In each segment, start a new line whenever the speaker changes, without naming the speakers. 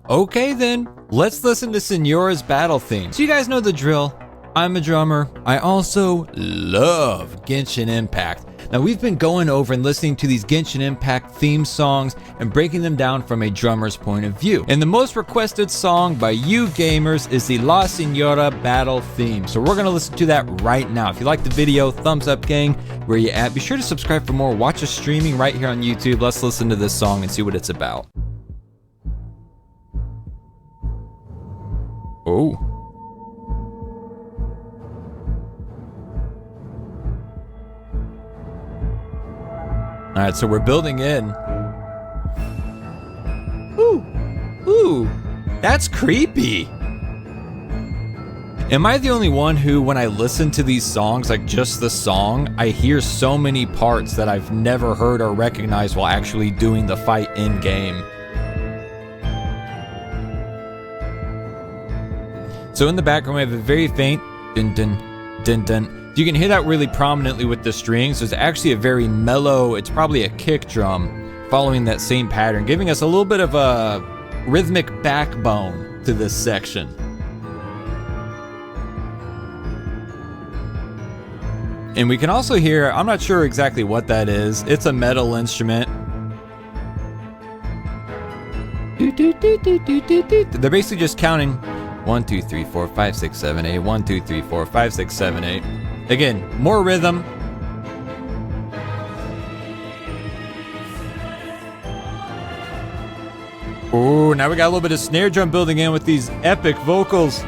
Okay then, let's listen to Signora's battle theme. So you guys know the drill. I'm a drummer. I also love Genshin Impact. Now we've been going over and listening to these Genshin Impact theme songs and breaking them down from a drummer's point of view. And the most requested song by you gamers is the La Signora battle theme. So we're gonna listen to that right now. If you like the video, thumbs up gang, where you at? Be sure to subscribe for more. Watch us streaming right here on YouTube. Let's listen to this song and see what it's about. Oh. All right, so we're building in. Ooh, that's creepy. Am I the only one who, when I listen to these songs, like just the song, I hear so many parts that I've never heard or recognized while actually doing the fight in game? So in the background, we have a very faint dun dun dun dun. You can hear that really prominently with the strings. There's actually a very mellow, it's probably a kick drum following that same pattern, giving us a little bit of a rhythmic backbone to this section. And we can also hear, I'm not sure exactly what that is. It's a metal instrument. They're basically just counting 1, 2, 3, 4, 5, 6, 7, 8. 1, 2, 3, 4, 5, 6, 7, 8. Again, more rhythm. Ooh, now we got a little bit of snare drum building in with these epic vocals.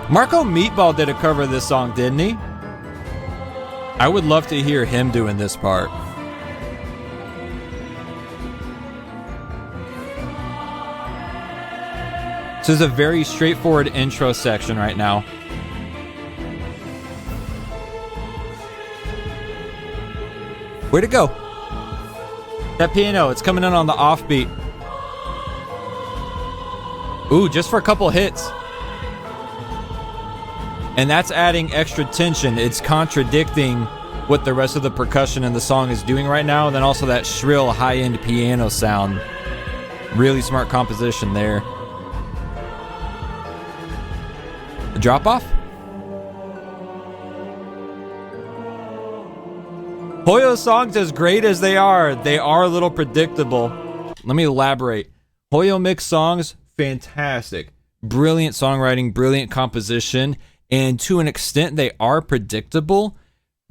Marco Meatball did a cover of this song, didn't he? I would love to hear him doing this part. So this is a very straightforward intro section right now. Where'd it go? That piano, it's coming in on the offbeat. Ooh, just for a couple hits. And that's adding extra tension. It's contradicting what the rest of the percussion in the song is doing right now. And then also that shrill high-end piano sound. Really smart composition there. A drop off? Hoyo's songs, as great as they are a little predictable. Let me elaborate. Hoyo mix songs, fantastic. Brilliant songwriting, brilliant composition, and to an extent they are predictable,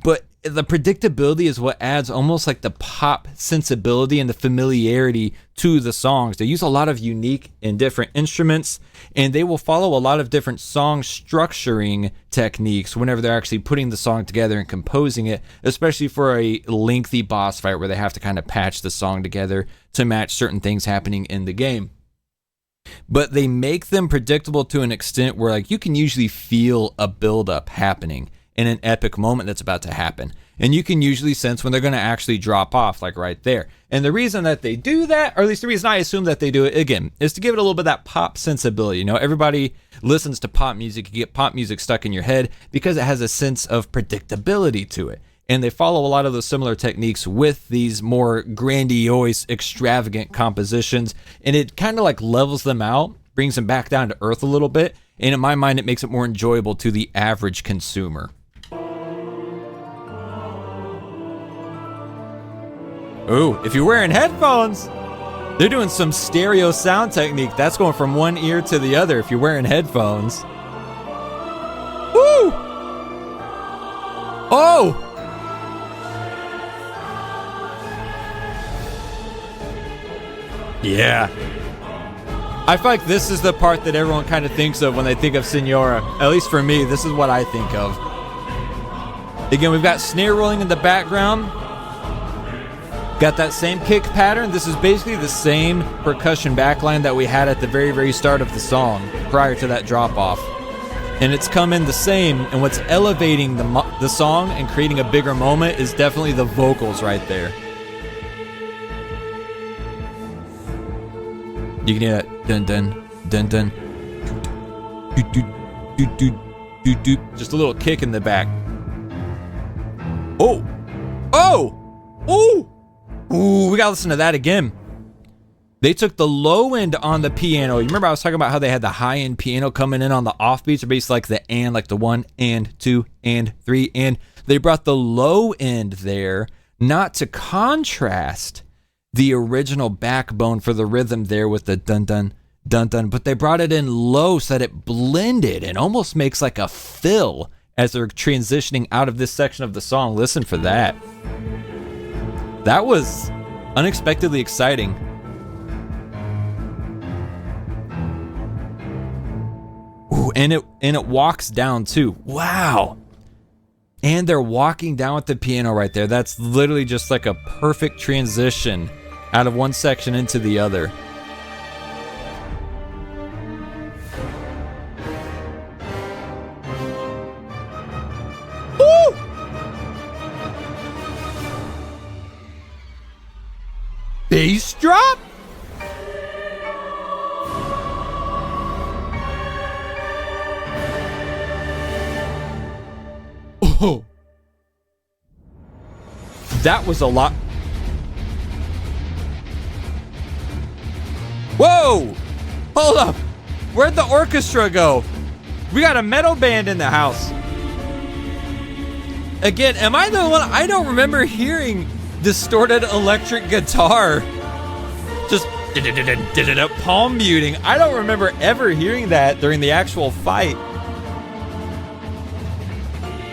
but the predictability is what adds almost like the pop sensibility and the familiarity to the songs. They use a lot of unique and different instruments, and they will follow a lot of different song structuring techniques whenever they're actually putting the song together and composing it, especially for a lengthy boss fight where they have to kind of patch the song together to match certain things happening in the game. But they make them predictable to an extent where like you can usually feel a buildup happening in an epic moment that's about to happen. And you can usually sense when they're going to actually drop off, like right there. And the reason that they do that, or at least the reason I assume that they do it, again, is to give it a little bit of that pop sensibility. You know, everybody listens to pop music. You get pop music stuck in your head because it has a sense of predictability to it. And they follow a lot of those similar techniques with these more grandiose, extravagant compositions. And it kind of like levels them out, brings them back down to earth a little bit. And in my mind, it makes it more enjoyable to the average consumer. Ooh, if you're wearing headphones, they're doing some stereo sound technique. That's going from one ear to the other if you're wearing headphones. Woo! Oh! Yeah. I feel like this is the part that everyone kind of thinks of when they think of Signora. At least for me, this is what I think of. Again, we've got snare rolling in the background. Got that same kick pattern. This is basically the same percussion backline that we had at the very, very start of the song prior to that drop off. And it's come in the same, and what's elevating the song and creating a bigger moment is definitely the vocals right there. You can hear that dun dun dun dun. Doot, doot, doot, doot, doot, doot. Just a little kick in the back. Oh! Oh! Oh! Ooh, we gotta listen to that again. They took the low end on the piano. You remember I was talking about how they had the high end piano coming in on the offbeats, or basically like the and, like the 1 and 2 and 3 and. They brought the low end there, not to contrast the original backbone for the rhythm there with the dun dun dun dun, but they brought it in low so that it blended and almost makes like a fill as they're transitioning out of this section of the song. Listen for that. That was unexpectedly exciting. Ooh, and it walks down too. Wow. And they're walking down with the piano right there. That's literally just like a perfect transition out of one section into the other. Woo! Bass drop? Oh. That was a lot. Whoa! Hold up! Where'd the orchestra go? We got a metal band in the house. Again, am I the one? I don't remember hearing distorted electric guitar. Just palm muting. I don't remember ever hearing that during the actual fight.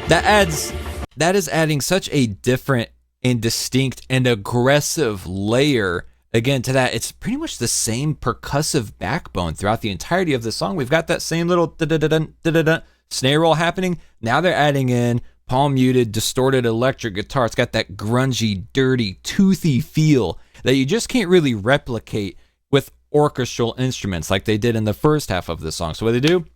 That is adding such a different and distinct and aggressive layer again to that. It's pretty much the same percussive backbone throughout the entirety of the song. We've got that same little snare roll happening. Now they're adding in palm muted, distorted electric guitar. It's got that grungy, dirty, toothy feel that you just can't really replicate with orchestral instruments like they did in the first half of the song. So what they do?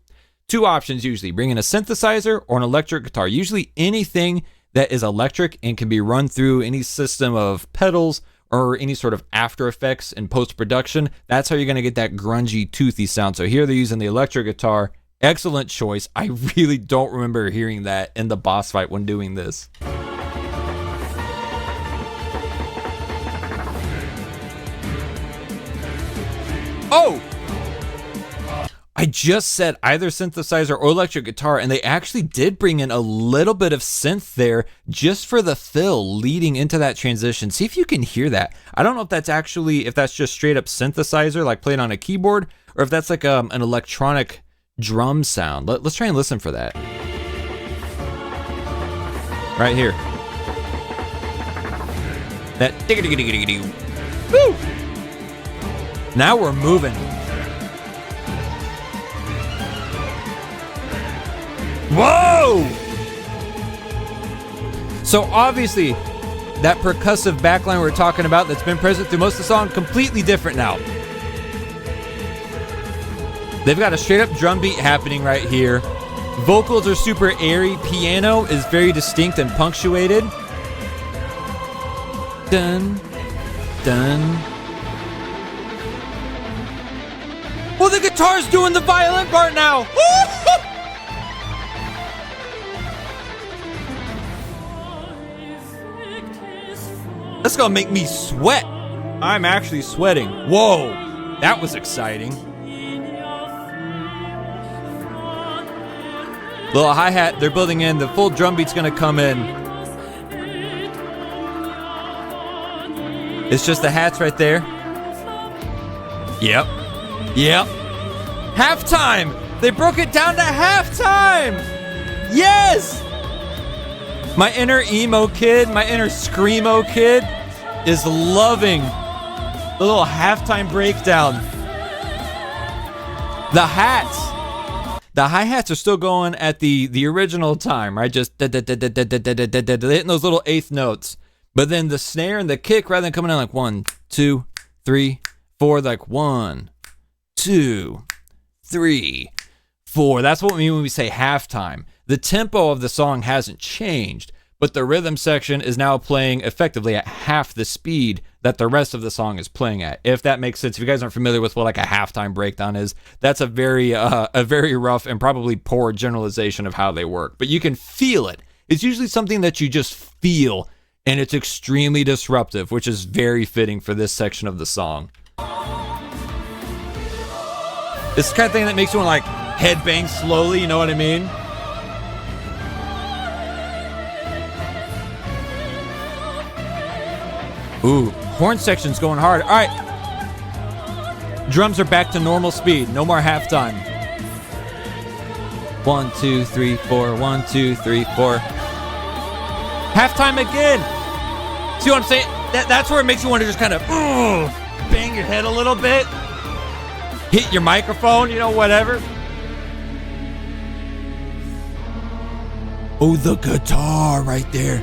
Two options usually. Bring in a synthesizer or an electric guitar. Usually anything that is electric and can be run through any system of pedals or any sort of After Effects in post-production. That's how you're going to get that grungy, toothy sound. So here they're using the electric guitar. Excellent choice. I really don't remember hearing that in the boss fight when doing this. Oh! I just said either synthesizer or electric guitar, and they actually did bring in a little bit of synth there just for the fill leading into that transition. See if you can hear that. I don't know if that's just straight up synthesizer, like played on a keyboard, or if that's like an electronic drum sound. Let's try and listen for that. Right here. That digga-digga-digga-digga-digga. Woo! Now we're moving. Whoa! So obviously, that percussive backline we're talking about that's been present through most of the song, completely different now. They've got a straight up drum beat happening right here. Vocals are super airy. Piano is very distinct and punctuated. Dun, dun. Well, the guitar's doing the violin part now. That's gonna make me sweat. I'm actually sweating. Whoa, that was exciting. Little hi-hat they're building in. The full drum beat's gonna come in. It's just the hats right there. Yep. Yep. Halftime. They broke it down to halftime. Yes. My inner emo kid, my inner screamo kid is loving the little halftime breakdown. The hats. The hi-hats are still going at the original time, right? Just hitting those little eighth notes. But then the snare and the kick, rather than coming in like 1, 2, 3, 4, like 1, 2, 3, 4. That's what we mean when we say halftime. The tempo of the song hasn't changed, but the rhythm section is now playing effectively at half the speed that the rest of the song is playing at. If that makes sense. If you guys aren't familiar with what like a halftime breakdown is, that's a very rough and probably poor generalization of how they work. But you can feel it. It's usually something that you just feel, and it's extremely disruptive, which is very fitting for this section of the song. It's the kind of thing that makes you want to like headbang slowly, you know what I mean? Ooh, horn section's going hard. All right. Drums are back to normal speed. No more halftime. 1, 2, 3, 4. 1, 2, 3, 4. Halftime again. See what I'm saying? That's where it makes you want to just kind of bang your head a little bit. Hit your microphone, you know, whatever. Oh, the guitar right there.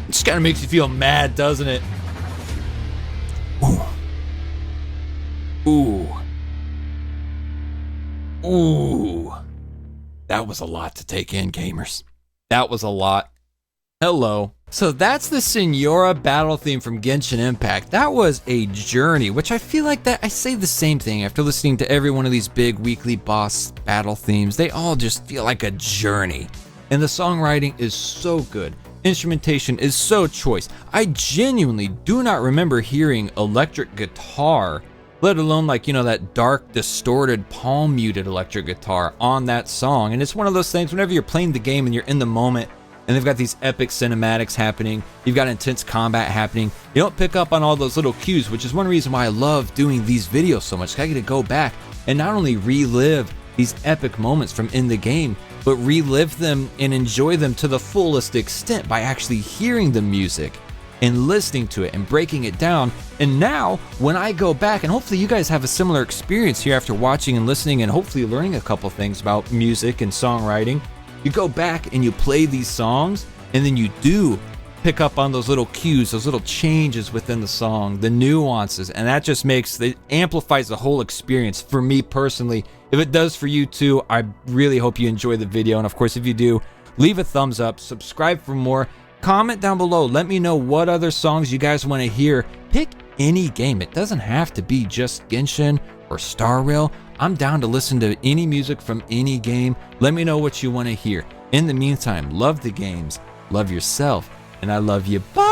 Just kind of makes you feel mad, doesn't it? Ooh. Ooh. Ooh. That was a lot to take in, gamers. That was a lot. Hello. So that's the Signora battle theme from Genshin Impact. That was a journey, which I feel like that I say the same thing after listening to every one of these big weekly boss battle themes. They all just feel like a journey. And the songwriting is so good. Instrumentation is so choice. I genuinely do not remember hearing electric guitar, let alone like, you know, that dark, distorted, palm muted electric guitar on that song. And it's one of those things whenever you're playing the game and you're in the moment and they've got these epic cinematics happening, you've got intense combat happening, you don't pick up on all those little cues, which is one reason why I love doing these videos so much. I get to go back and not only relive these epic moments from in the game, but relive them and enjoy them to the fullest extent by actually hearing the music and listening to it and breaking it down. And now when I go back, and hopefully you guys have a similar experience here after watching and listening and hopefully learning a couple things about music and songwriting, you go back and you play these songs and then you do pick up on those little cues, those little changes within the song, the nuances, and that just amplifies the whole experience for me personally. If it does for you too, I really hope you enjoy the video. And of course, if you do, leave a thumbs up, subscribe for more, comment down below, let me know what other songs you guys want to hear. Pick any game. It doesn't have to be just Genshin or Star Rail. I'm down to listen to any music from any game. Let me know what you want to hear. In the meantime, love the games, love yourself, and I love you. Bye!